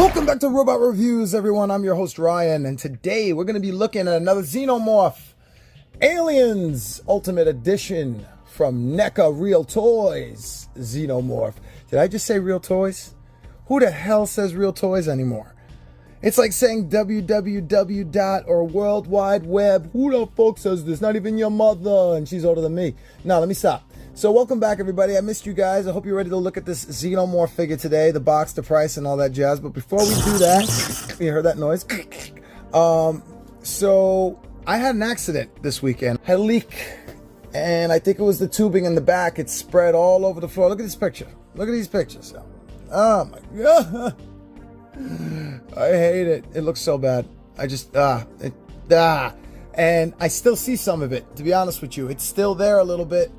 Welcome back to Robot Reviews, everyone. I'm your host, Ryan, and today we're going to be looking at another Xenomorph Aliens Ultimate Edition from Neca Real Toys Xenomorph. Did I just say Real Toys? Who the hell says Real Toys anymore? It's like saying www dot or World Wide Web. Who the fuck says this? Not even your mother, and she's older than me. Now, let me stop. So welcome back, everybody. I missed you guys. I hope you're ready to look at this Xenomorph figure today, the box, the price, and all that jazz. But before we do that, you heard that noise? So I had an accident this weekend. I had a leak, and I think it was the tubing in the back. It spread all over the floor. Look at this picture. Look at these pictures. Oh my god. I hate it. It looks so bad. I just, and I still see some of it, to be honest with you. It's still there a little bit.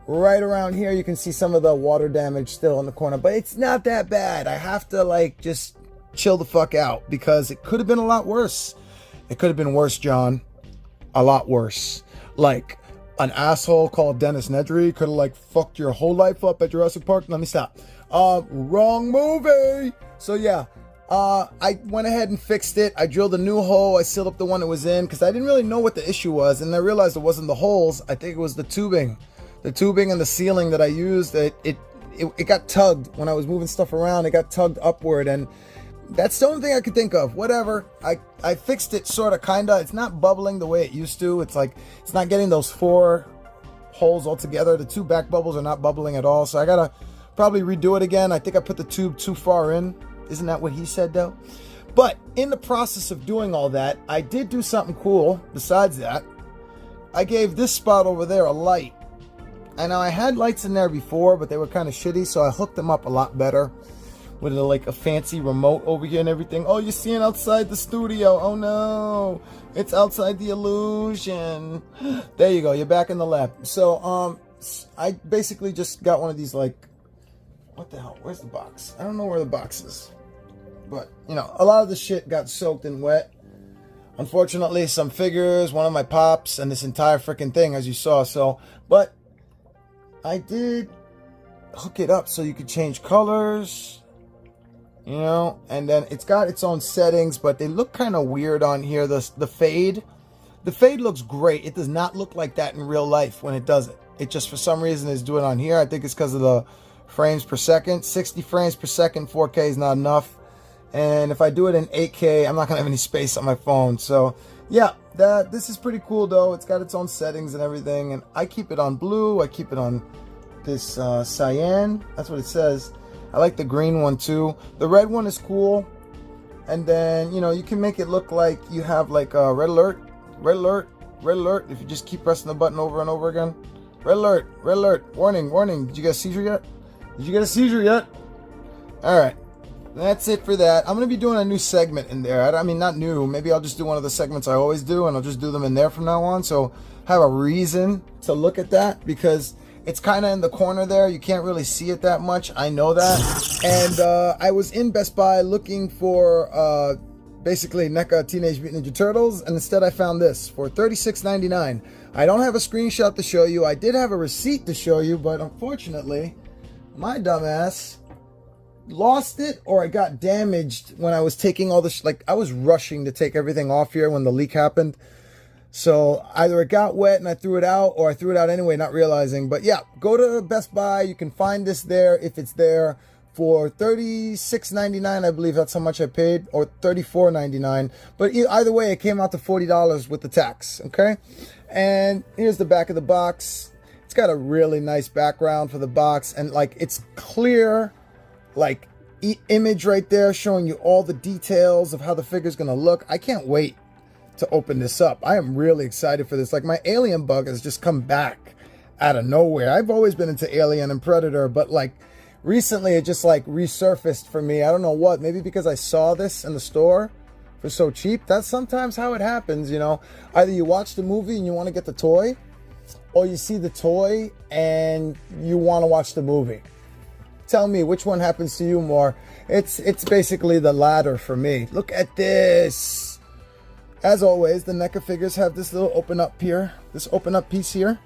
Right around here, you can see some of the water damage still in the corner, but it's not that bad. I have to, like, just chill the fuck out because it could have been a lot worse. It could have been worse, John. A lot worse. Like, an asshole called Dennis Nedry could have, like, fucked your whole life up at Jurassic Park. Let me stop. Wrong movie. So, yeah. I went ahead and fixed it. I drilled a new hole. I sealed up the one that was in because I didn't really know what the issue was. And I realized it wasn't the holes. I think it was the tubing. The tubing and the sealing that I used, it got tugged when I was moving stuff around. It got tugged upward. And that's the only thing I could think of. Whatever. I fixed it sort of, kind of. It's not bubbling the way it used to. It's like, it's not getting those 4 holes all together. The 2 back bubbles are not bubbling at all. So I got to probably redo it again. I think I put the tube too far in. Isn't that what he said, though? But in the process of doing all that, I did do something cool. Besides that, I gave this spot over there a light. And now I had lights in there before, but they were kind of shitty, so I hooked them up a lot better with like a fancy remote over here and everything. Oh, you're seeing outside the studio. Oh no, it's outside the illusion. There you go. You're back in the lab. So I basically just got one of these, like, what the hell? Where's the box? I don't know where the box is. But, you know, a lot of the shit got soaked and wet. Unfortunately, some figures, one of my pops, and this entire freaking thing, as you saw. So, but I did hook it up so you could change colors, you know, and then it's got its own settings, but they look kind of weird on here. The fade looks great. It does not look like that in real life when it does it. It just, for some reason, is doing it on here. I think it's because of the frames per second. 60 frames per second, 4K is not enough. And if I do it in 8K, I'm not gonna have any space on my phone. So yeah, this is pretty cool though. It's got its own settings and everything, and I keep it on blue. I keep it on this cyan. That's what it says. I like the green one too. The red one is cool. And then, you know, you can make it look like you have like a red alert, red alert, red alert. If you just keep pressing the button over and over again. Red alert, warning, warning. Did you get a seizure yet? Did you get a seizure yet? All right. That's it for that. I'm going to be doing a new segment in there. I mean, not new. Maybe I'll just do one of the segments I always do, and I'll just do them in there from now on. So have a reason to look at that because it's kind of in the corner there. You can't really see it that much. I know that. And I was in Best Buy looking for basically NECA Teenage Mutant Ninja Turtles, and instead I found this for $36.99. I don't have a screenshot to show you. I did have a receipt to show you, but unfortunately, my dumbass lost it, or it got damaged when I was taking all this. Like, I was rushing to take everything off here when the leak happened. So either it got wet and I threw it out, or I threw it out anyway, not realizing. But yeah, go to Best Buy. You can find this there if it's there for $36.99. I believe that's how much I paid, or $34.99. But either way, it came out to $40 with the tax. Okay, and here's the back of the box. It's got a really nice background for the box, and like, it's clear, like, image right there showing you all the details of how the figure's gonna look. I can't wait to open this up. I am really excited for this. Like, my Alien bug has just come back out of nowhere. I've always been into Alien and Predator, but like recently it just like resurfaced for me. I don't know what, maybe because I saw this in the store for so cheap. That's sometimes how it happens, you know. Either you watch the movie and you want to get the toy, or you see the toy and you want to watch the movie. Tell me which one happens to you more. It's basically the latter for me. Look at this. As always, the NECA figures have this little open up here, this open up piece here.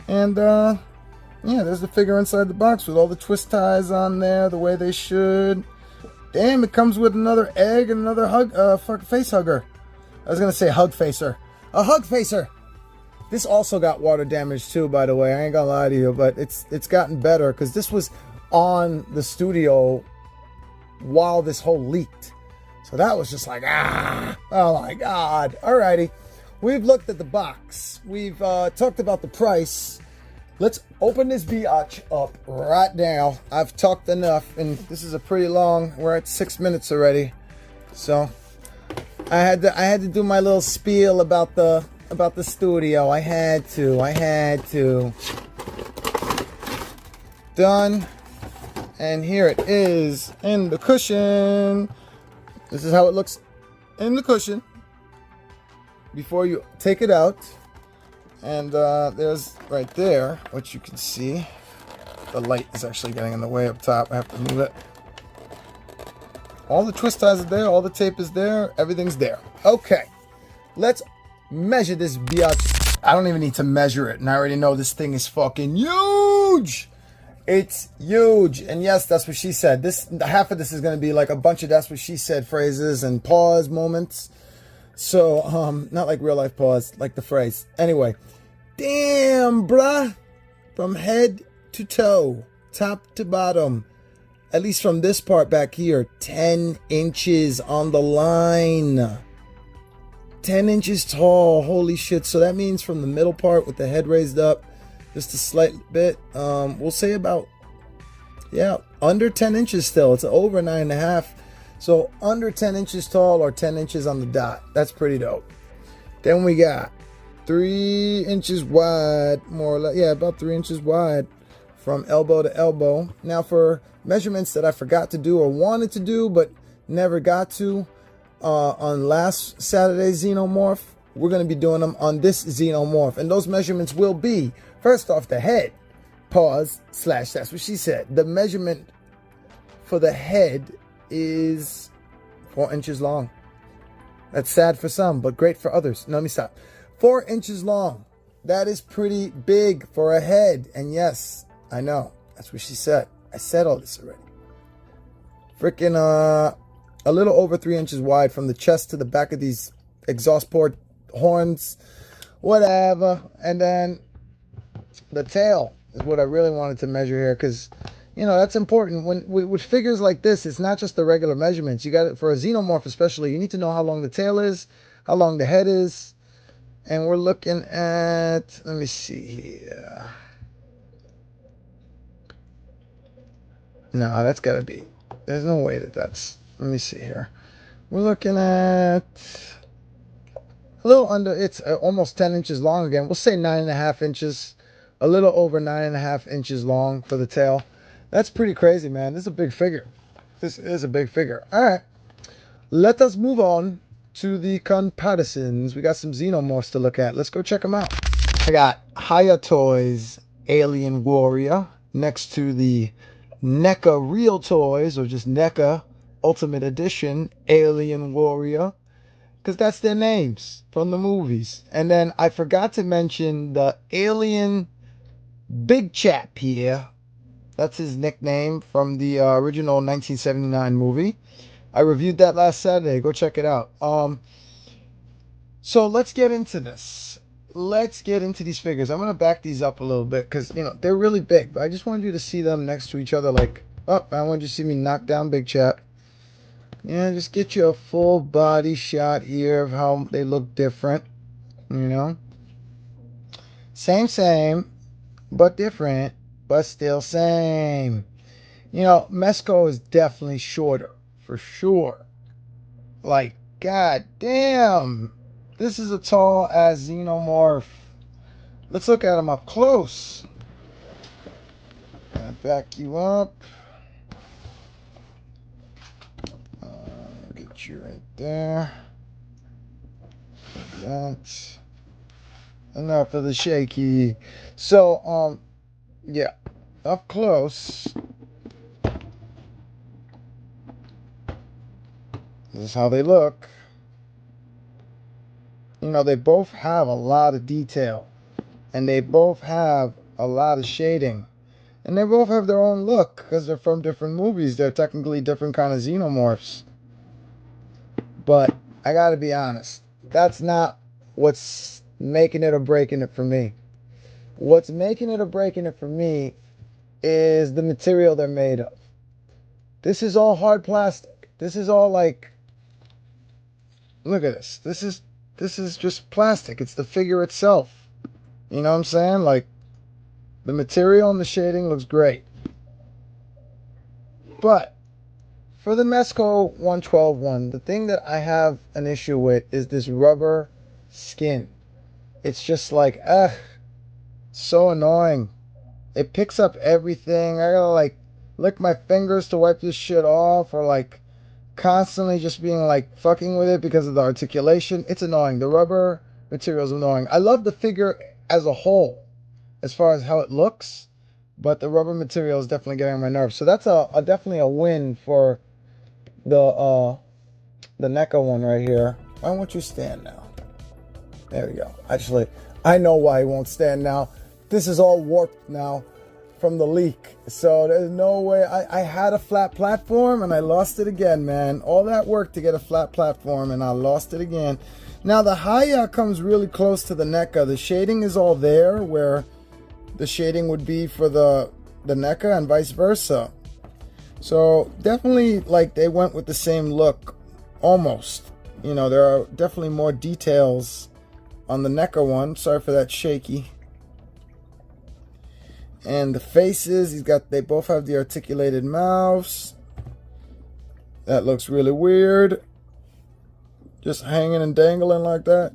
And yeah, there's the figure inside the box with all the twist ties on there the way they should. Damn, it comes with another egg and another face hugger. I was gonna say hug facer. A hug facer. This also got water damage too, by the way. I ain't gonna lie to you, but it's gotten better because this was on the studio while this whole leaked. So that was just like, oh my God. Alrighty. We've looked at the box. We've talked about the price. Let's open this biatch up right now. I've talked enough, and this is a pretty long. We're at 6 minutes already, so I had to do my little spiel about the studio. I had to. Done, and here it is in the cushion. This is how it looks in the cushion before you take it out. And there's right there, what you can see. The light is actually getting in the way up top. I have to move it. All the twist ties are there. All the tape is there. Everything's there. Okay. Let's measure this biatch. I don't even need to measure it. And I already know this thing is fucking huge. It's huge. And yes, that's what she said. Half of this is going to be like a bunch of that's what she said phrases and pause moments. So, not like real life pause, like the phrase. Anyway, damn, bruh. From head to toe, top to bottom, at least from this part back here, 10 inches on the line. 10 inches tall, holy shit. So that means from the middle part with the head raised up, just a slight bit, we'll say about, under 10 inches still. It's over 9.5. So under 10 inches tall or 10 inches on the dot. That's pretty dope. Then we got 3 inches wide, more or less. Yeah, about 3 inches wide from elbow to elbow. Now for measurements that I forgot to do or wanted to do but never got to on last Saturday's Xenomorph, we're going to be doing them on this Xenomorph. And those measurements will be, first off, the head. Pause, / that's what she said. The measurement for the head is 4 inches long. That's sad for some, but great for others. No, let me stop. 4 inches long. That is pretty big for a head. And yes, I know. That's what she said. I said all this already. Freaking a little over 3 inches wide from the chest to the back of these exhaust port horns. Whatever. And then the tail is what I really wanted to measure here, because you know, that's important. When with figures like this, it's not just the regular measurements. You got it for a Xenomorph especially. You need to know how long the tail is, how long the head is. And we're looking at, let me see here. No, that's got to be, there's no way that's, let me see here. We're looking at a little under, it's almost 10 inches long again. We'll say 9.5 inches, a little over 9.5 inches long for the tail. That's pretty crazy, man. This is a big figure. This is a big figure. All right. Let us move on to the comparisons. We got some Xenomorphs to look at. Let's go check them out. I got Haya Toys Alien Warrior next to the Neca Real Toys, or just Neca Ultimate Edition Alien Warrior, because that's their names from the movies. And then I forgot to mention the Alien Big Chap here. That's his nickname from the original 1979 movie. I reviewed that last Saturday. Go check it out. So let's get into this. Let's get into these figures. I'm going to back these up a little bit because, you know, they're really big. But I just wanted you to see them next to each other like, oh, I want you to see me knock down Big Chap. Yeah, just get you a full body shot here of how they look different. You know? Same, but different. But still same. You know, Mesco is definitely shorter, for sure. Like, god damn. This is a tall ass Xenomorph. Let's look at him up close. Gonna back you up. Get you right there. That's enough of the shaky. So, yeah, up close. This is how they look. You know, they both have a lot of detail. And they both have a lot of shading. And they both have their own look because they're from different movies. They're technically different kind of xenomorphs. But I gotta be honest, that's not what's making it or breaking it for me. What's making it or breaking it for me is the material they're made of. This is all hard plastic. This is all like, look at this. This is just plastic. It's the figure itself. You know what I'm saying? Like, the material and the shading looks great. But for the Mezco 112 one, the thing that I have an issue with is this rubber skin. It's just like, ugh, so annoying. It picks up everything. I gotta like lick my fingers to wipe this shit off, or like constantly just being like fucking with it because of the articulation. It's annoying. The rubber material is annoying. I love the figure as a whole, as far as how it looks, but the rubber material is definitely getting on my nerves. So that's definitely a win for the Neca one right here. Why won't you stand now? There we go. Actually, I know why he won't stand now. This is all warped now from the leak. So there's no way. I had a flat platform and I lost it again, man. All that work to get a flat platform and I lost it again. Now the Haya comes really close to the Neca. The shading is all there where the shading would be for the Neca and vice versa. So definitely like they went with the same look almost. You know, there are definitely more details on the Neca one. Sorry for that shaky. And the faces, they both have the articulated mouths. That looks really weird. Just hanging and dangling like that.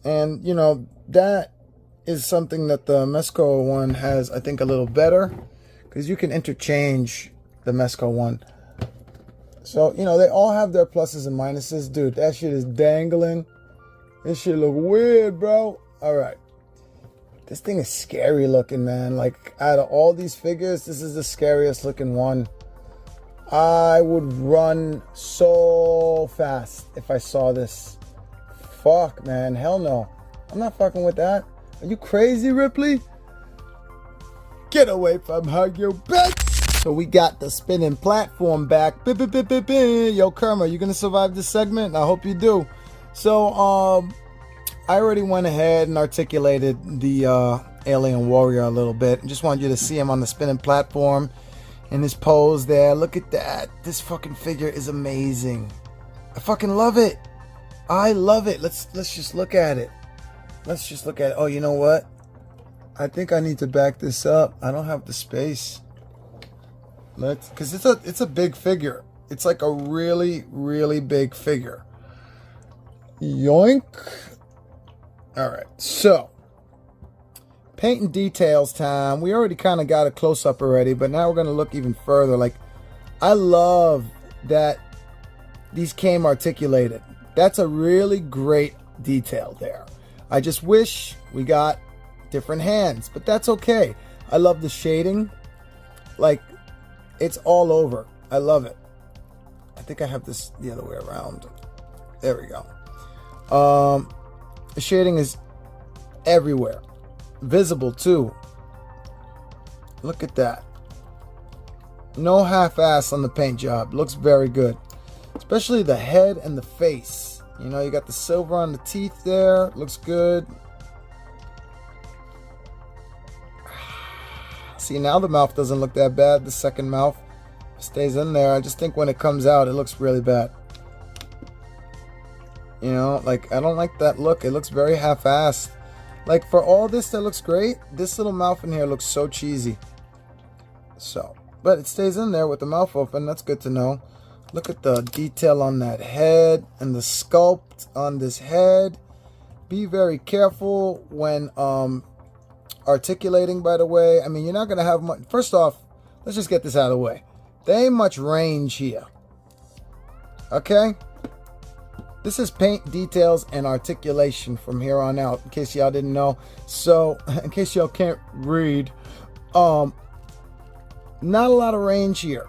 And, you know, that is something that the Mezco one has, I think, a little better. Because you can interchange the Mezco one. So, you know, they all have their pluses and minuses. Dude, that shit is dangling. This shit look weird, bro. Alright. This thing is scary looking, man. Like, out of all these figures, this is the scariest looking one. I would run so fast if I saw this. Fuck, man. Hell no. I'm not fucking with that. Are you crazy, Ripley? Get away from her, you bitch! So we got the spinning platform back. Yo, Kerma, you gonna survive this segment? I hope you do. So, I already went ahead and articulated the alien warrior a little bit. I just wanted you to see him on the spinning platform in his pose there. Look at that. This fucking figure is amazing. I fucking love it. I love it. Let's just look at it. Let's just look at it. Oh, you know what? I think I need to back this up. I don't have the space. Because it's a big figure. It's like a really, really big figure. Yoink. Alright, so paint and details time. We already kind of got a close-up already, but now we're going to look even further. Like, I love that these came articulated. That's a really great detail there. I just wish we got different hands, but that's okay. I love the shading. Like, it's all over. I love it. I think I have this the other way around. There we go. The shading is everywhere. Visible too. Look at that. No half-ass on the paint job. Looks very good. Especially the head and the face. You know, you got the silver on the teeth there. Looks good. See, now the mouth doesn't look that bad. The second mouth stays in there. I just think when it comes out, it looks really bad. You know, like, I don't like that look. It looks very half-assed. Like, for all this that looks great, this little mouth in here looks so cheesy. So, but it stays in there with the mouth open. That's good to know. Look at the detail on that head and the sculpt on this head. Be very careful when articulating, by the way. I mean, you're not going to have much. First off, let's just get this out of the way. There ain't much range here. Okay? This is paint, details, and articulation from here on out, in case y'all didn't know. So, in case y'all can't read, not a lot of range here.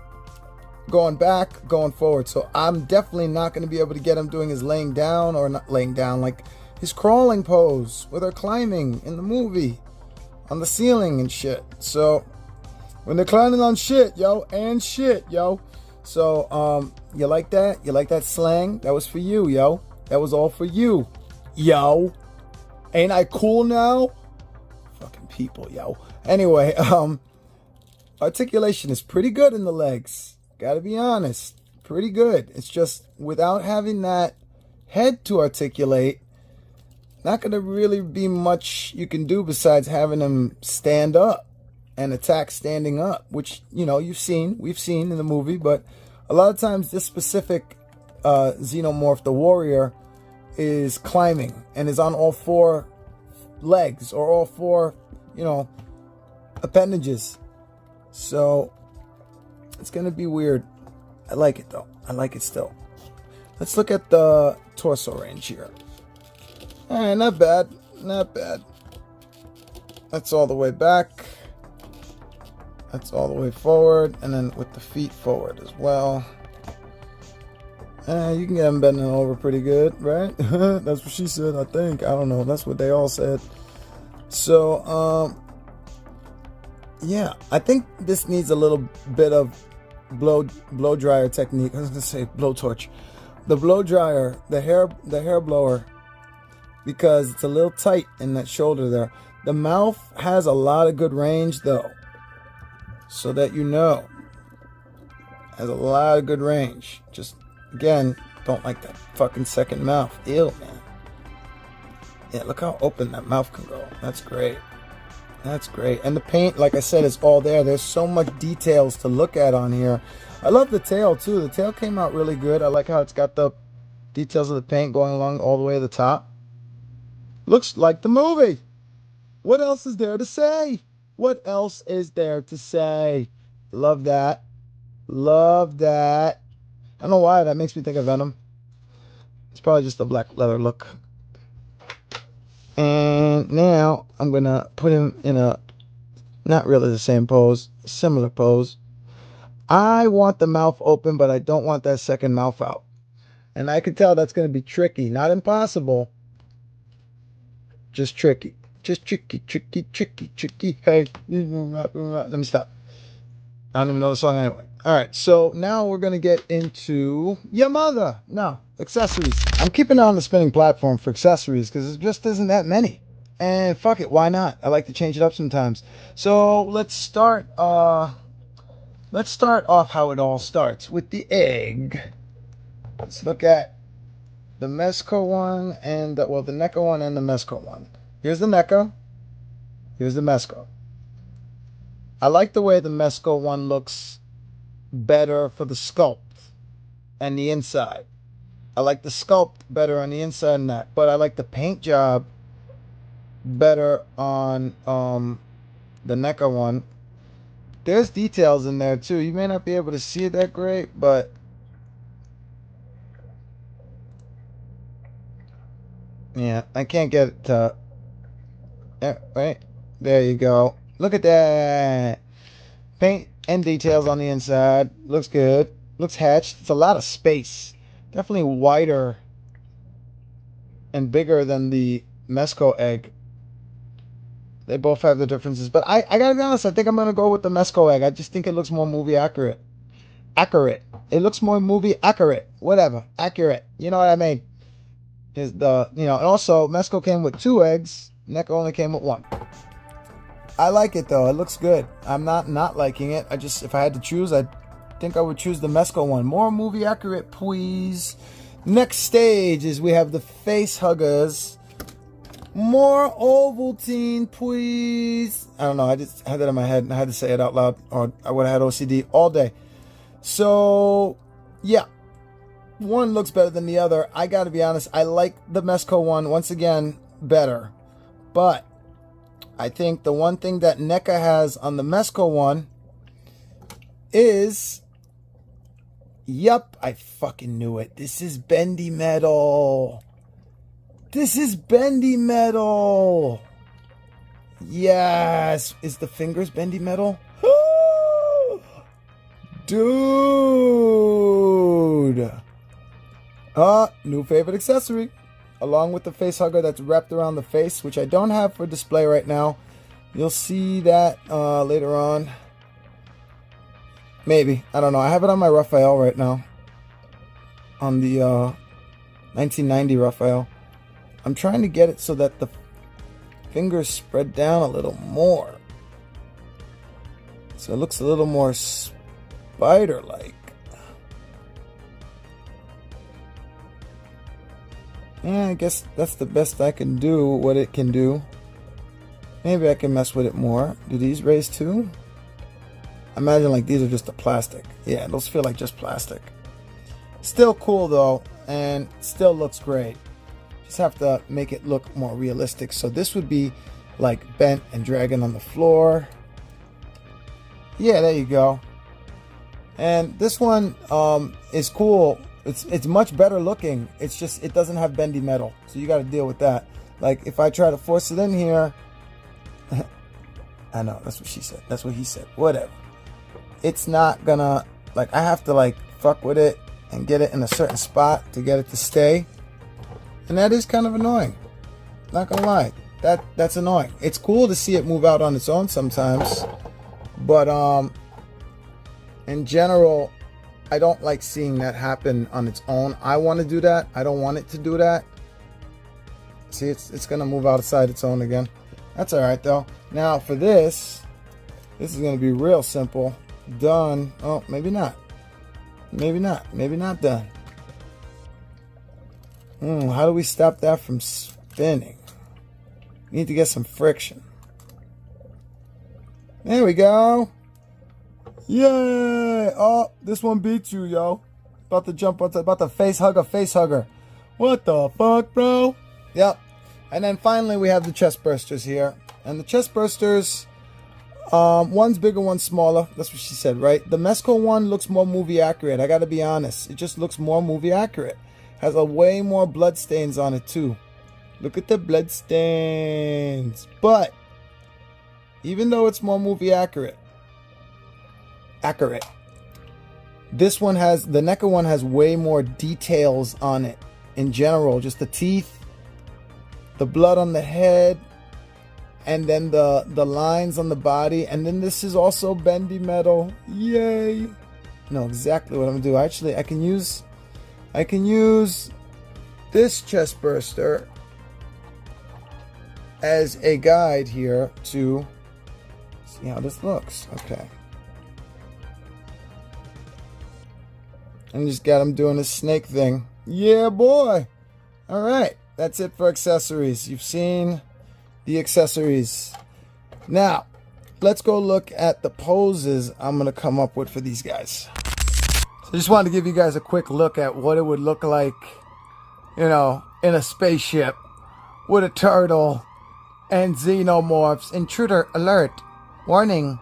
Going back, going forward. So, I'm definitely not going to be able to get him doing his laying down, or not laying down, like his crawling pose, where they're climbing in the movie. on the ceiling and shit. So when they're climbing on shit, yo, and shit, yo. So you like that? You like that slang? That was for you, yo. That was all for you, yo. Ain't I cool now? Fucking people, yo. Anyway, articulation is pretty good in the legs. Gotta be honest. Pretty good. It's just without having that head to articulate, not gonna really be much you can do besides having them stand up and attack standing up, which, you know, we've seen in the movie. But a lot of times this specific Xenomorph, the warrior, is climbing and is on all four legs or all four, you know, appendages. So it's gonna be weird. I like it though. I like it still. Let's look at the torso range here. Alright, not bad. Not bad. That's all the way back. That's all the way forward. And then with the feet forward as well. You can get them bending over pretty good, right? That's what she said, I think. I don't know. That's what they all said. So, yeah. I think this needs a little bit of blow dryer technique. I was gonna say blowtorch. The blow dryer, the hair blower, because it's a little tight in that shoulder there. The mouth has a lot of good range though, so that you know, has a lot of good range. Just again, don't like that fucking second mouth. Ew, man. Yeah, look how open that mouth can go. That's great. That's great. And the paint, like I said, is all there. There's so much details to look at on here. I love the tail too. The tail came out really good. I like how it's got the details of the paint going along all the way to the top. Looks like the movie. What else is there to say? What else is there to say? Love that. Love that. I don't know why that makes me think of Venom. It's probably just the black leather look. And now I'm going to put him in a, not really the same pose, similar pose. I want the mouth open, but I don't want that second mouth out. And I can tell that's going to be tricky. Not impossible. Just tricky. Just tricky. Hey, let me stop. I don't even know the song anyway. Alright, so now we're going to get into your mother. No, accessories. I'm keeping it on the spinning platform for accessories because there just isn't that many. And fuck it, why not? I like to change it up sometimes. So let's start off how it all starts with the egg. Let's look at the Mezco one and the Neca one and the Mezco one. Here's the Neca. Here's the Mezco. I like the way the Mezco one looks better for the sculpt and the inside. I like the sculpt better on the inside and that, but I like the paint job better on the Neca one. There's details in there too. You may not be able to see it that great, but yeah, I can't get it to, yeah, right there you go. Look at that paint and details on the inside. Looks good. Looks hatched. It's a lot of space. Definitely wider and bigger than the Mezco egg. They both have the differences. But I gotta be honest, I think I'm gonna go with the Mezco egg. I just think it looks more movie accurate. It looks more movie accurate. Whatever. Accurate. You know what I mean? Is the, you know, and also Mezco came with 2 eggs. Neca only came with 1. I like it though. It looks good. I'm not liking it. I just, if I had to choose, I think I would choose the Mezco one. More movie accurate, please. Next stage is we have the face huggers. More Ovaltine, please. I don't know. I just had that in my head and I had to say it out loud, or I would have had OCD all day. So, yeah. One looks better than the other. I gotta be honest. I like the Mezco one, once again, better. But I think the one thing that Neca has on the Mezco one is, yep, I fucking knew it. This is bendy metal. This is bendy metal. Yes. Is the fingers bendy metal? Dude. New favorite accessory. Along with the face hugger that's wrapped around the face, which I don't have for display right now. You'll see that later on. Maybe. I don't know. I have it on my Raphael right now. On the 1990 Raphael. I'm trying to get it so that the fingers spread down a little more. So it looks a little more spider-like. Yeah, I guess that's the best I can do, what it can do. Maybe I can mess with it more. Do these raise too? I imagine like these are just a plastic. Yeah, those feel like just plastic. Still cool though, and still looks great. Just have to make it look more realistic. So this would be like bent and dragging on the floor. Yeah, there you go. And this one is cool. It's much better looking. It's just it doesn't have bendy metal, so you got to deal with that. Like if I try to force it in here, I know that's what she said. That's what he said. Whatever. It's not gonna, like, I have to like fuck with it and get it in a certain spot to get it to stay, and that is kind of annoying. Not gonna lie, that's annoying. It's cool to see it move out on its own sometimes, but in general, I don't like seeing that happen on its own. I want to do that. I don't want it to do that. See, it's gonna move outside its own again. That's all right though. Now for this is gonna be real simple. Done. Oh, maybe not. Maybe not. Maybe not done. How do we stop that from spinning? We need to get some friction. There we go. Yay! Oh, this one beats you, yo. About to jump onto, about to face hug a face hugger. What the fuck, bro? Yep. And then finally we have the chest bursters here. And the chest bursters, one's bigger, one's smaller. That's what she said, right? The Mesco one looks more movie accurate. I gotta be honest. It just looks more movie accurate. Has a way more blood stains on it too. Look at the blood stains. But even though it's more movie accurate, this one has, the Neca one has way more details on it in general. Just the teeth, the blood on the head, and then the lines on the body. And then this is also bendy metal. Yay! I know exactly what I'm gonna do. Actually, I can use this chest burster as a guide here to see how this looks. Okay. And just got him doing his snake thing. Yeah, boy. All right. That's it for accessories. You've seen the accessories. Now, let's go look at the poses I'm going to come up with for these guys. So I just wanted to give you guys a quick look at what it would look like, you know, in a spaceship with a turtle and xenomorphs. Intruder alert. Warning.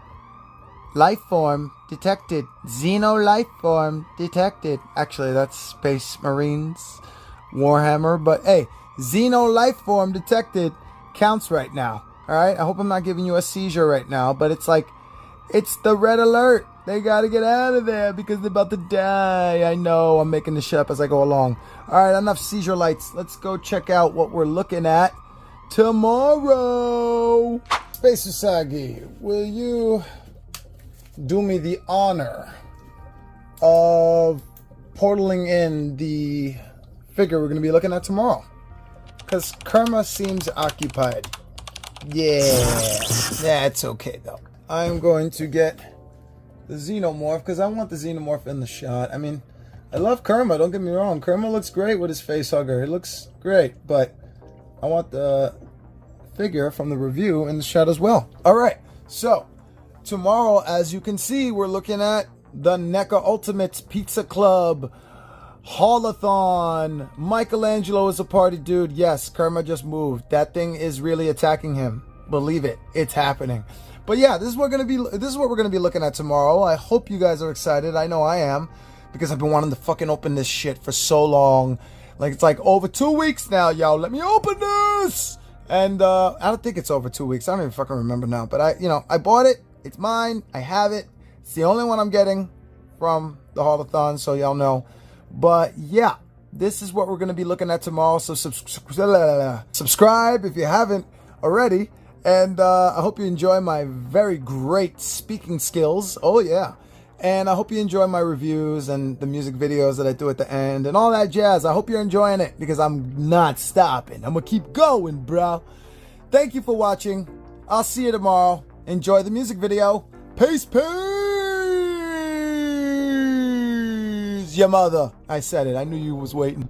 Life form detected. Xeno life form detected. Actually, that's Space Marines, Warhammer. But hey, Xeno life form detected counts right now. All right. I hope I'm not giving you a seizure right now, but it's like, it's the red alert. They got to get out of there because they're about to die. I know. I'm making this shit up as I go along. All right. Enough seizure lights. Let's go check out what we're looking at tomorrow. Space Usagi, will you do me the honor of portaling in the figure we're going to be looking at tomorrow? Because Kerma seems occupied. Yeah, that's okay though. I'm going to get the Xenomorph because I want the Xenomorph in the shot. I mean, I love Kerma, don't get me wrong. Kerma looks great with his face hugger. It looks great, but I want the figure from the review in the shot as well. All right, so tomorrow, as you can see, we're looking at the Neca Ultimates Pizza Club Haulathon. Michelangelo is a party dude. Yes, Kerma just moved. That thing is really attacking him. Believe it, it's happening. But yeah, this is what we're gonna be looking at tomorrow. I hope you guys are excited. I know I am, because I've been wanting to fucking open this shit for so long. Like, it's like over 2 weeks now, y'all. Let me open this. And I don't think it's over 2 weeks. I don't even fucking remember now. But I bought it. It's mine. I have it. It's the only one I'm getting from the Haulathon, so y'all know. But yeah, this is what we're going to be looking at tomorrow. So subscribe if you haven't already. And I hope you enjoy my very great speaking skills. Oh, yeah. And I hope you enjoy my reviews and the music videos that I do at the end and all that jazz. I hope you're enjoying it because I'm not stopping. I'm going to keep going, bro. Thank you for watching. I'll see you tomorrow. Enjoy the music video. Peace, peace. Your mother. I said it. I knew you was waiting.